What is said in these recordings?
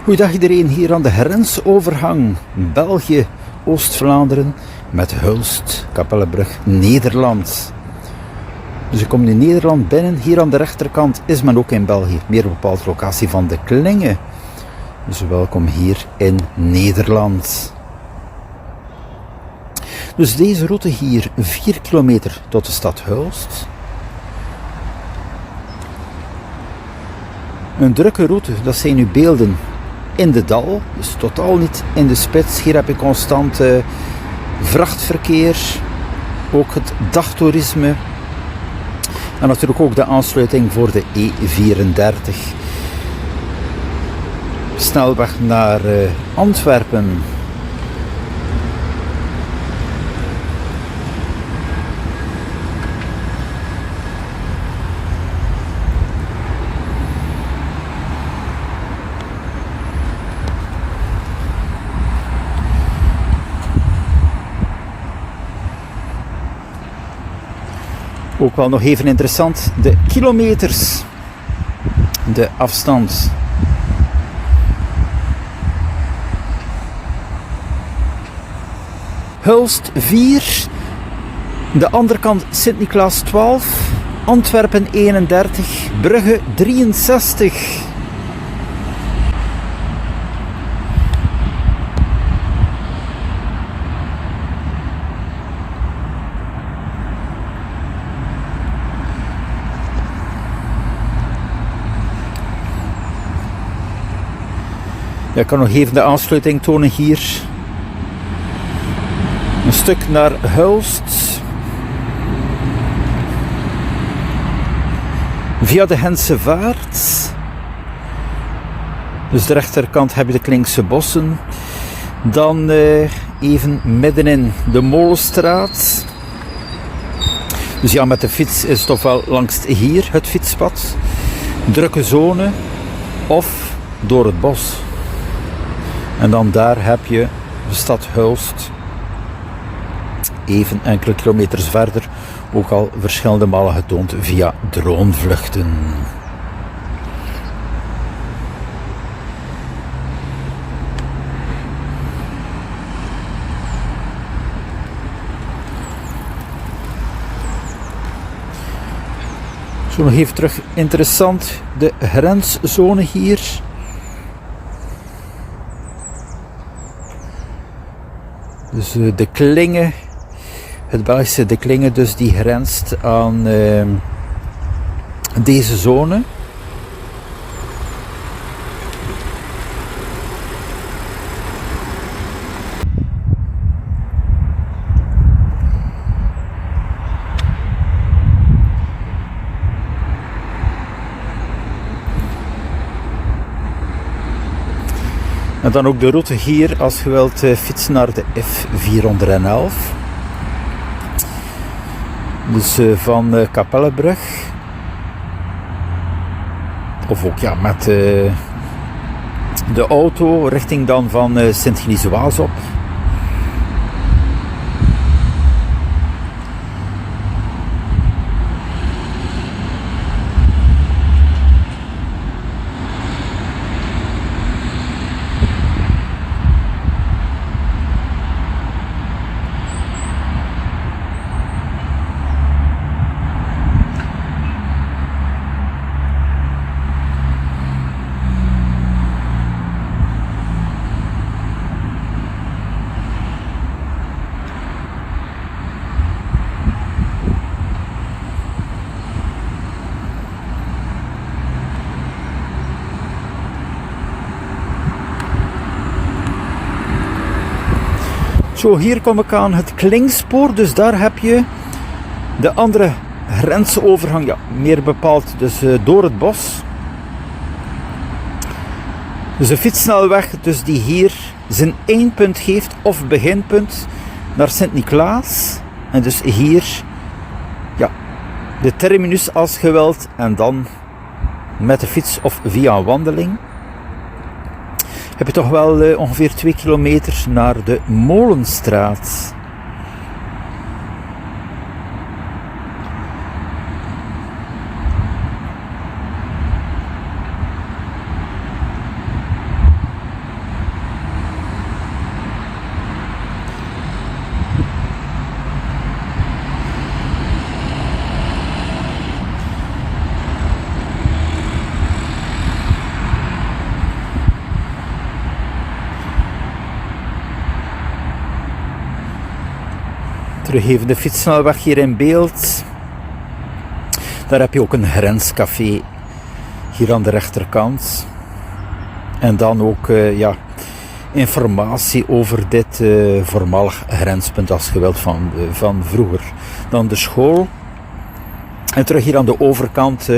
Goeiedag iedereen, hier aan de grensovergang België, Oost-Vlaanderen met Hulst, Kapellebrug, Nederland. Dus ik kom nu Nederland binnen. Hier aan de rechterkant is men ook in België, meer bepaald locatie van de Klinge. Dus welkom hier in Nederland. Dus deze route hier, 4 kilometer tot de stad Hulst. Een drukke route, dat zijn nu beelden in de dal, dus totaal niet in de spits. Hier heb je constant vrachtverkeer, ook het dagtoerisme en natuurlijk ook de aansluiting voor de E34. Snelweg naar Antwerpen. Ook wel nog even interessant, de kilometers, de afstand. Hulst 4, de andere kant Sint-Niklaas 12, Antwerpen 31, Brugge 63. Ja, ik kan nog even de aansluiting tonen hier. Een stuk naar Hulst. Via de Gentse Vaart. Dus de rechterkant heb je de Klinkse Bossen. Dan even middenin de Molenstraat. Dus ja, met de fiets is het toch wel langs hier het fietspad. Drukke zone. Of door het bos. En dan daar heb je de stad Hulst. Even enkele kilometers verder. Ook al verschillende malen getoond via droomvluchten. Zo nog even terug. Interessant. De grenszone hier. Dus de Klinge, het Belgische de Klinge, dus die grenst aan deze zone. En dan ook de route hier als je wilt fietsen naar de F411. Dus van Kapellebrug. Of ook ja, met de auto richting dan van Sint-Gilles-Waas op. Zo, hier kom ik aan het Klingspoor, dus daar heb je de andere grensovergang, ja, meer bepaald dus door het bos. Dus een fietssnelweg dus die hier zijn eindpunt geeft of beginpunt naar Sint-Niklaas. En dus hier ja, de terminus als je wilt en dan met de fiets of via wandeling. Heb je toch wel ongeveer 2 kilometer naar de Molenstraat. Terug even de fietssnelweg hier in beeld. Daar heb je ook een grenscafé hier aan de rechterkant. En dan ook informatie over dit voormalig grenspunt als je wilt van vroeger. Dan de school. En terug hier aan de overkant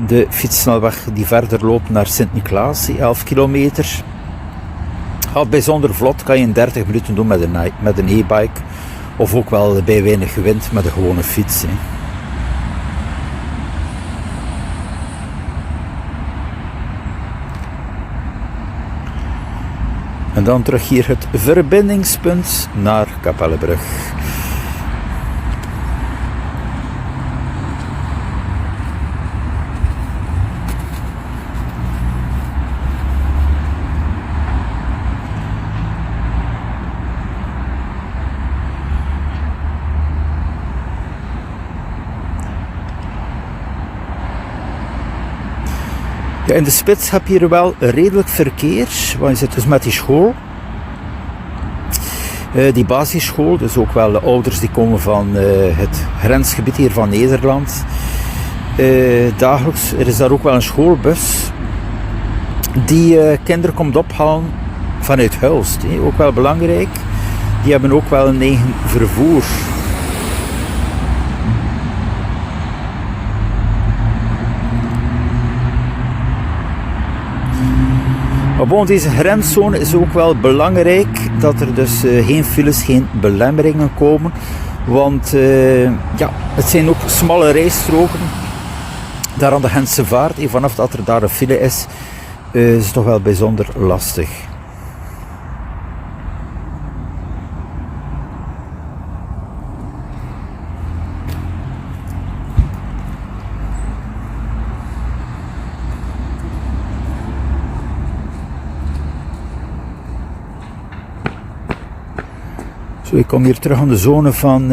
de fietssnelweg die verder loopt naar Sint-Niklaas, 11 kilometer. Gaat bijzonder vlot, kan je in 30 minuten doen met een e-bike. Of ook wel bij weinig wind met een gewone fiets. Hè. En dan terug hier het verbindingspunt naar Kapellebrug. Ja, in de spits heb je hier wel redelijk verkeer, want je zit dus met die school. Die basisschool, dus ook wel de ouders die komen van het grensgebied hier van Nederland. Dagelijks, er is daar ook wel een schoolbus die kinderen komt ophalen vanuit Hulst. Ook wel belangrijk. Die hebben ook wel een eigen vervoer. Maar bon, deze grenszone is ook wel belangrijk dat er dus geen files, geen belemmeringen komen. Want het zijn ook smalle rijstroken. Daar aan de Gentse Vaart, vanaf dat er daar een file is het toch wel bijzonder lastig. Zo, ik kom hier terug aan de zone van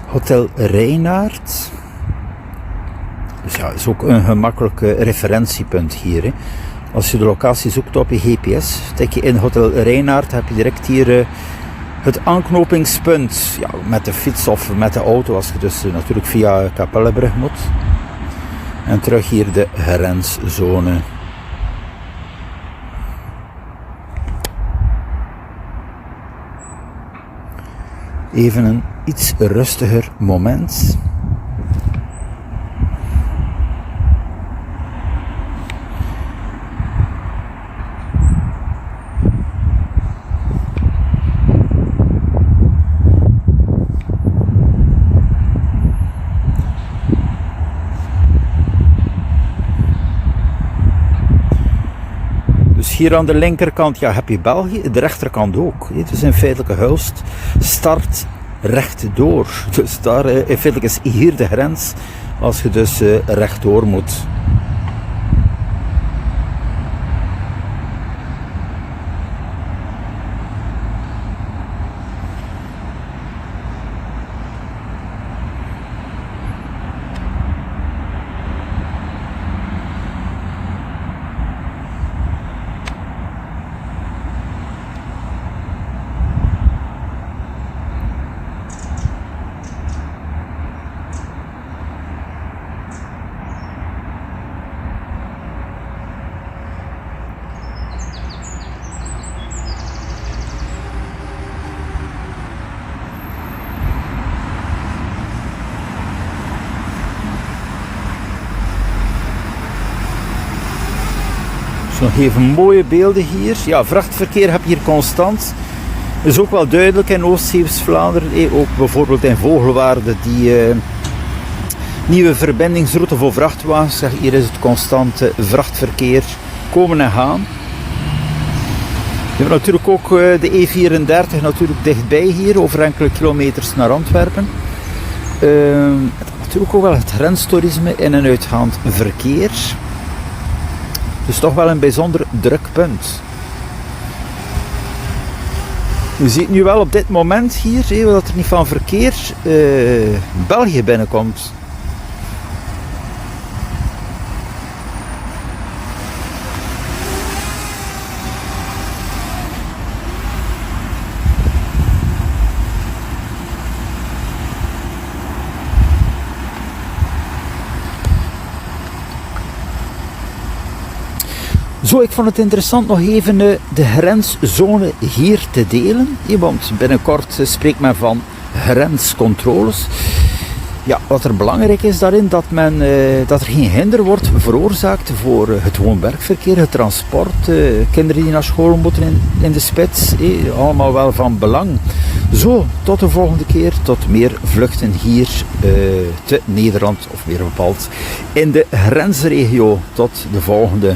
Hotel Reinaert. Dus ja, is ook een gemakkelijk referentiepunt hier. Hè. Als je de locatie zoekt op je GPS, tik je in Hotel Reinaert, heb je direct hier het aanknopingspunt. Ja, met de fiets of met de auto, als je dus natuurlijk via Kapellebrug moet. En terug hier de grenszone. Even een iets rustiger moment. Dus hier aan de linkerkant heb je België, de rechterkant ook. Het is in feitelijke Hulst start rechtdoor. Dus daar in feitelijk is hier de grens als je dus rechtdoor moet. Nog even mooie beelden hier. Ja, vrachtverkeer heb je hier constant. Is ook wel duidelijk in Oost-Zeeuws-Vlaanderen. Ook bijvoorbeeld in Vogelwaarde die nieuwe verbindingsroute voor vrachtwagens. Hier is het constante vrachtverkeer komen en gaan. Je hebt natuurlijk ook de E34 natuurlijk dichtbij hier, over enkele kilometers naar Antwerpen. Natuurlijk ook wel het grenstoerisme in en uitgaand verkeer. Dus toch wel een bijzonder druk punt. U ziet nu wel op dit moment hier dat er niet van verkeer België binnenkomt. Zo, ik vond het interessant nog even de grenzzone hier te delen. Want binnenkort spreekt men van grenscontroles. Ja, wat er belangrijk is daarin, dat er geen hinder wordt veroorzaakt voor het woon-werkverkeer, het transport, kinderen die naar school moeten in de spits, allemaal wel van belang. Zo, tot de volgende keer, tot meer vluchten hier te Nederland, of meer bepaald in de grensregio. Tot de volgende.